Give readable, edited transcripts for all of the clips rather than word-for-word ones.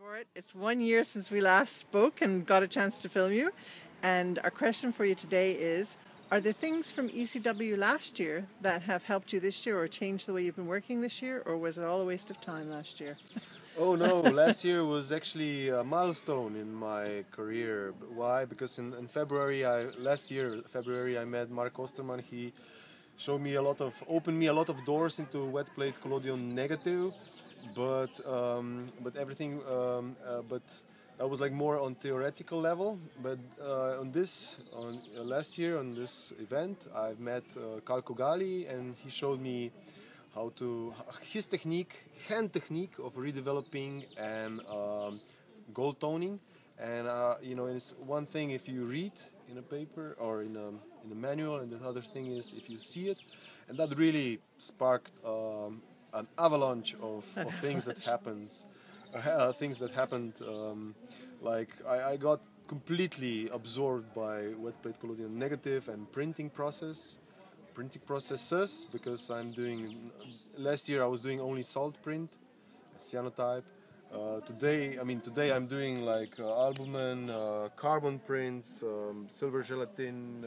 Borut. It's 1 year since we last spoke and got a chance to film you. And our question for you today is, are there things from ECW last year that have helped you this year or changed the way you've been working this year, or was it all a waste of time last year? Oh no, last year was actually a milestone in my career. Why? Because in February, last year, February, I met Mark Osterman. He showed me opened me a lot of doors into wet plate collodion negative, but everything, but that was like more on theoretical level. But last year on this event, I've met Carl Kogali, and he showed me his hand technique of redeveloping and gold toning. And it's one thing if you read in a paper or in a manual, and the other thing is if you see it. And that really sparked an avalanche of things that happened. Like I got completely absorbed by wet plate collodion negative and printing processes, because last year I was doing only salt print, cyanotype. Today I'm doing like albumen, carbon prints, silver gelatin,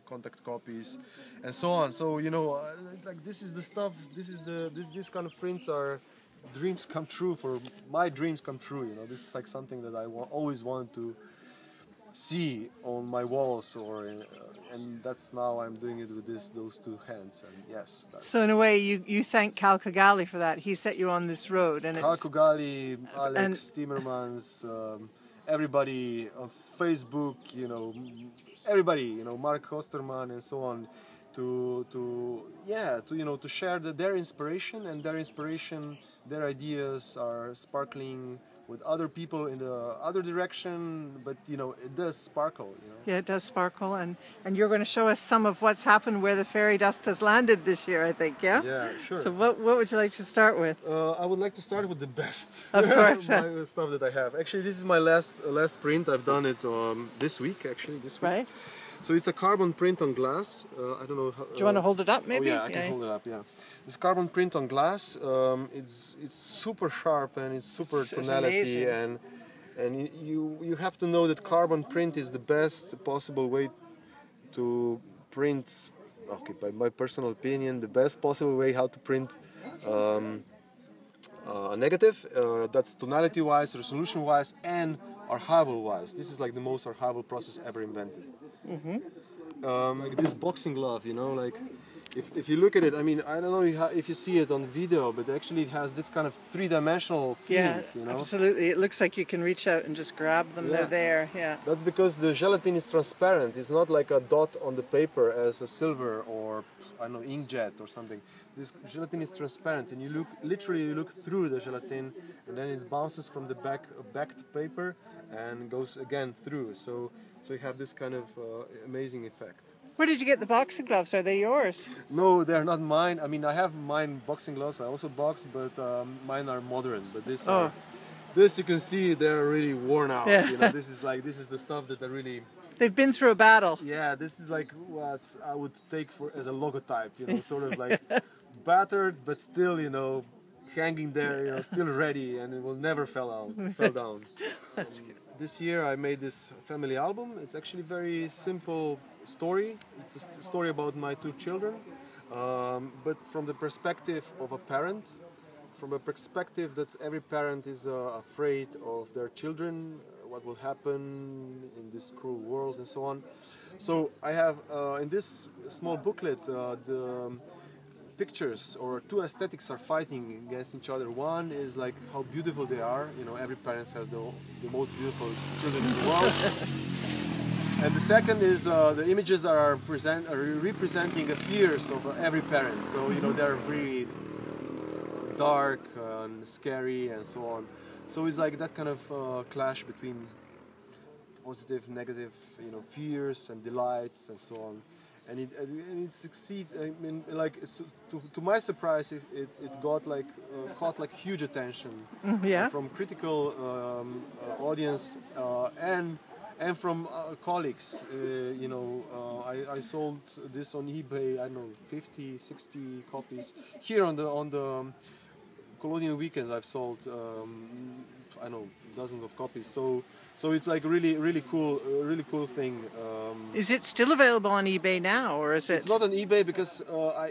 contact copies, and so on. So like this is the stuff. This kind of prints are dreams come true. For my dreams come true. This is like something that I always wanted to see on my walls, and that's now I'm doing it with those two hands. And yes, so in a way you thank Cal Kogali for that. He set you on this road. And Cal Kogali, Alex Timmermans, everybody on Facebook, everybody, Mark Osterman and so on, to share their inspiration, and their ideas are sparkling with other people in the other direction, but it does sparkle. Yeah, it does sparkle, and you're going to show us some of what's happened where the fairy dust has landed this year, I think. Yeah, sure. So what would you like to start with? I would like to start with the best, of course. my stuff that I have. Actually, this is my last print. I've done it this week. Right. So it's a carbon print on glass. I don't know. Do you want to hold it up, maybe? Oh yeah, I can hold it up. Yeah, this carbon print on glass. It's super sharp, and it's super tonality, and you have to know that carbon print is the best possible way to print. Okay, by my personal opinion, the best possible way how to print a negative. That's tonality-wise, resolution-wise, and archival-wise. This is like the most archival process ever invented. Like this boxing glove, like if you look at it, I don't know if you see it on video, but actually it has this kind of three-dimensional feeling. Yeah, absolutely. It looks like you can reach out and just grab them. Yeah. They're there. Yeah. That's because the gelatin is transparent. It's not like a dot on the paper as a silver or inkjet or something. This gelatin is transparent, and you look through the gelatin, and then it bounces from the backed paper and goes again through. So you have this kind of amazing effect. Where did you get the boxing gloves? Are they yours? No, they're not mine. I have mine boxing gloves. I also box, but mine are modern. But this you can see they're really worn out. Yeah. This is the stuff that are really. They've been through a battle. Yeah, this is like what I would take as a logotype. Sort of like battered, but still, hanging there. Still ready, and it will never fell down. This year I made this family album. It's actually a very simple story. It's a story about my two children, but from the perspective of a parent, from a perspective that every parent is afraid of their children, what will happen in this cruel world and so on. So I have in this small booklet the pictures, or two aesthetics are fighting against each other. One is like how beautiful they are. Every parent has the most beautiful children in the world. And the second is the images are representing the fears of every parent. So they're very dark and scary and so on. So it's like that kind of clash between positive, negative, fears and delights and so on. And it succeeds. To my surprise, it got caught huge attention from critical audience and from colleagues. I sold this on eBay. I don't know, 50, 60 copies. Here on the Collodion weekend I've sold I know dozens of copies. So it's like really cool thing. Is it still available on eBay now, or is it? It's not on eBay because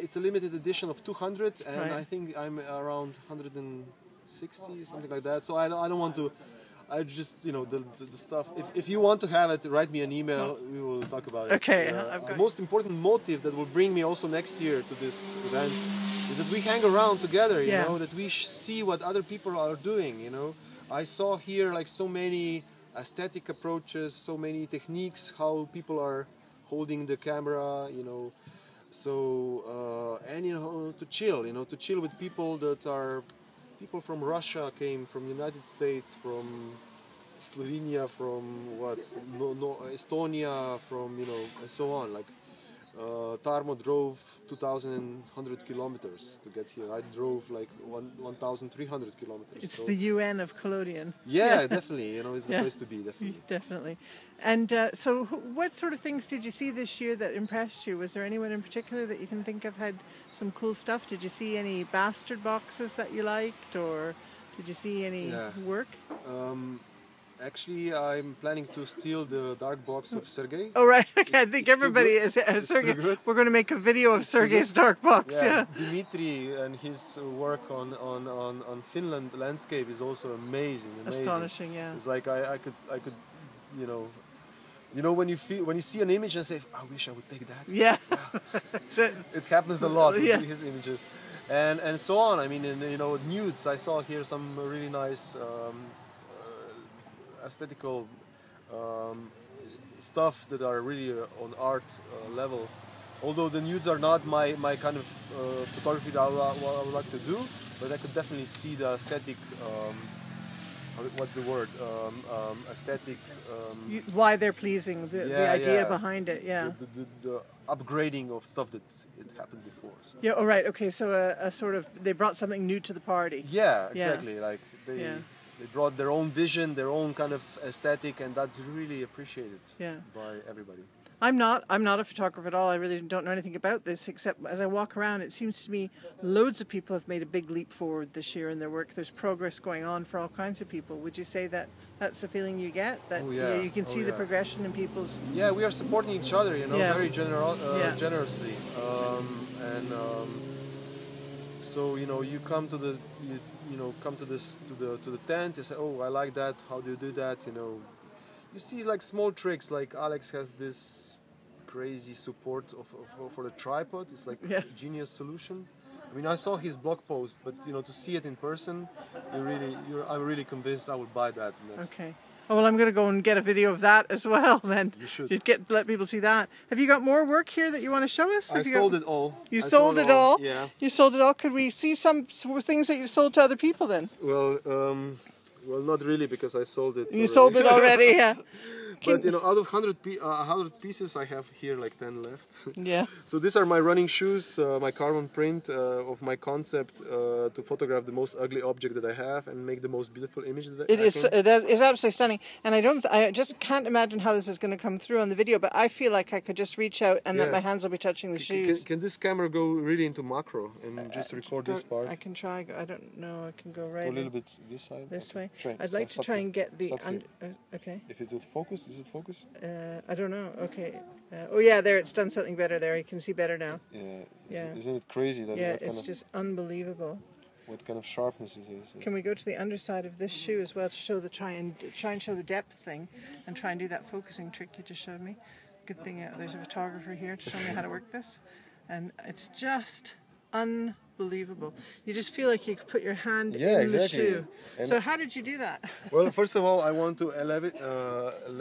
it's a limited edition of 200, and Right. I think I'm around 160, something like that. So I don't want to. I just, you know, the stuff. If you want to have it, write me an email. We will talk about it. Okay, The most important motive that will bring me also next year to this event is that we hang around together. You Yeah. know, that we see what other people are doing. You know, I saw here like so many aesthetic approaches, so many techniques, how people are holding the camera. You know, so and you know to chill with people that are. People from Russia came, from United States, from Slovenia, from Estonia, from and so on. Like Tarmo drove 2,100 kilometers to get here. I drove like 1,300 kilometers. It's so the UN of Collodion. yeah, definitely. It's the Yeah. place to be. Definitely. Definitely. And so what sort of things did you see this year that impressed you? Was there anyone in particular that you can think of had some cool stuff? Did you see any bastard boxes that you liked, or did you see any work? Actually, I'm planning to steal the dark box of Sergei. Oh, right. Okay, I think everybody good. is. It's Sergei, too good. we're going to make a video of Sergei's dark box. Yeah. Dimitri and his work on Finland landscape is also amazing. Astonishing, yeah. It's like I could, you know when you see an image and say, I wish I would take that. Yeah. That's it. It happens a lot with Yeah. his images, and so on. I mean, nudes. I saw here some really nice aesthetical stuff that are really on art level. Although the nudes are not my kind of photography that I would like to do, but I could definitely see the aesthetic. What's the word? Aesthetic. Why they're pleasing, the idea behind it, yeah. The upgrading of stuff that it happened before. So. Yeah, oh right, okay, so a sort of, they brought something new to the party. Yeah, exactly. Like they brought their own vision, their own kind of aesthetic, and that's really appreciated by everybody. I'm not a photographer at all. I really don't know anything about this, except as I walk around, it seems to me loads of people have made a big leap forward this year in their work. There's progress going on for all kinds of people. Would you say that that's the feeling you get? That you can see the progression in people's... Yeah, we are supporting each other, very generously. So you come to the to the tent. You say, oh, I like that. How do you do that? You see like small tricks. Like Alex has this crazy support for the tripod. It's like a genius solution. I mean, I saw his blog post, but to see it in person, I'm really convinced I would buy that next. Okay. Oh, well, I'm going to go and get a video of that as well. Then you should let people see that. Have you got more work here that you want to show us? I sold it all. You sold it all? Yeah. You sold it all. Could we see some things that you've sold to other people then? Well, not really, because I sold it. You sold it already, yeah. But out of 100 pieces, I have here like 10 left. Yeah. So these are my running shoes, my carbon print of my concept to photograph the most ugly object that I have and make the most beautiful image that It's absolutely stunning, and I just can't imagine how this is going to come through on the video. But I feel like I could just reach out and that my hands will be touching the shoes. Can this camera go really into macro and just record this part? I can try. I don't know. I can go right. Go a little bit this side. This way. Try. I'd like to try and get the. Okay. If it would focus, does it focus? I don't know. Okay. Oh yeah, there. It's done something better there. You can see better now. Yeah. Isn't it crazy that? Yeah, it's just unbelievable. What kind of sharpness it is? Can we go to the underside of this shoe as well to show try and show the depth thing, and try and do that focusing trick you just showed me? Good thing there's a photographer here to show me how to work this, and it's just unbelievable. You just feel like you could put your hand in the shoe. And so how did you do that? Well, first of all, I want to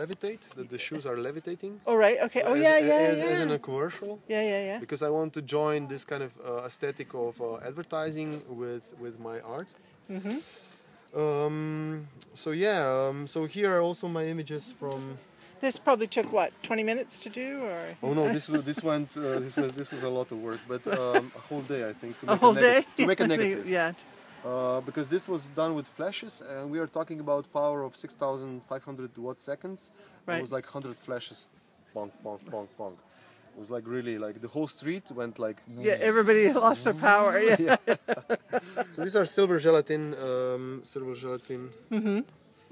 levitate. The shoes are levitating. Oh right, okay. Oh as in a commercial. Yeah. Because I want to join this kind of aesthetic of advertising with my art. So here are also my images from. This probably took what, 20 minutes to do, or? Oh no, this was a lot of work, but a whole day I think to make a negative. Yeah. Because this was done with flashes, and we are talking about power of 6,500 watt seconds. Right. It was like 100 flashes, bonk, bonk, bonk, bonk. was like really like the whole street went like. Yeah, everybody lost their power. Yeah. Yeah. So these are silver gelatin.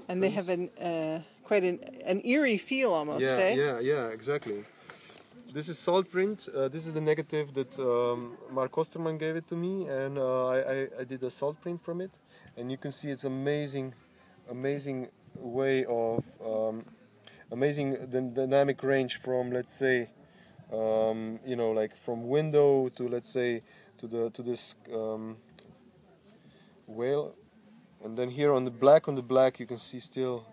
And they have quite an eerie feel almost. Yeah, exactly. This is salt print. This is the negative that Mark Osterman gave it to me, and I did a salt print from it. And you can see it's amazing way of amazing the dynamic range from, let's say, you know, like from window to, let's say, to this whale, and then here on the black you can see still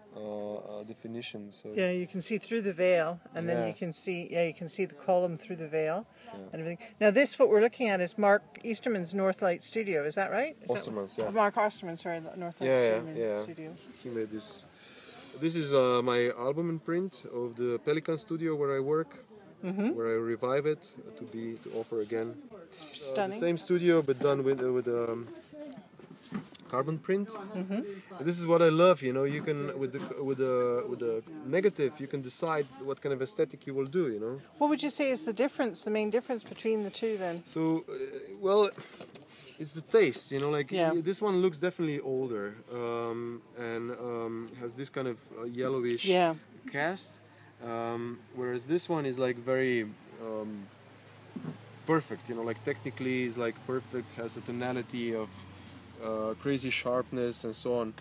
definition. So yeah, you can see through the veil, and then you can see the column through the veil and everything. Now this, what we're looking at, is Mark Easterman's Northlight Studio. Is that right? Osterman's, yeah. Mark Osterman, sorry, Northlight Studio. He made this. This is my album in print of the Pelican Studio where I work, where I revive it to offer again. Stunning. The same studio, but done with carbon print. This is what I love. You know, you can with the negative, you can decide what kind of aesthetic you will do. You know. What would you say is the main difference between the two then? So, well, it's the taste. You know, like this one looks definitely older and has this kind of yellowish cast, whereas this one is like very perfect. You know, like technically is like perfect. Has a tonality of crazy sharpness and so on.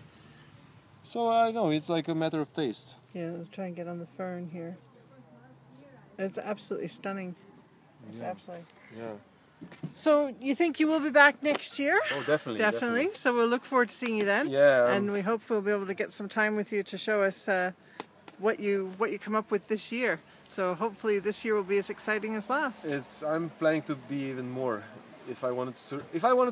So I know it's like a matter of taste. Yeah, let's try and get on the fern here. It's absolutely stunning. It's absolutely. Yeah. So you think you will be back next year? Oh, definitely. Definitely. So we'll look forward to seeing you then. Yeah. And we hope we'll be able to get some time with you to show us what you come up with this year. So hopefully this year will be as exciting as last. I'm planning to be even more. If I wanted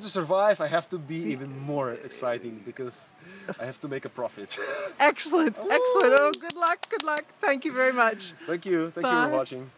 to survive, I have to be even more exciting because I have to make a profit. Excellent, excellent. Oh, good luck, good luck. Thank you very much. Thank you for watching.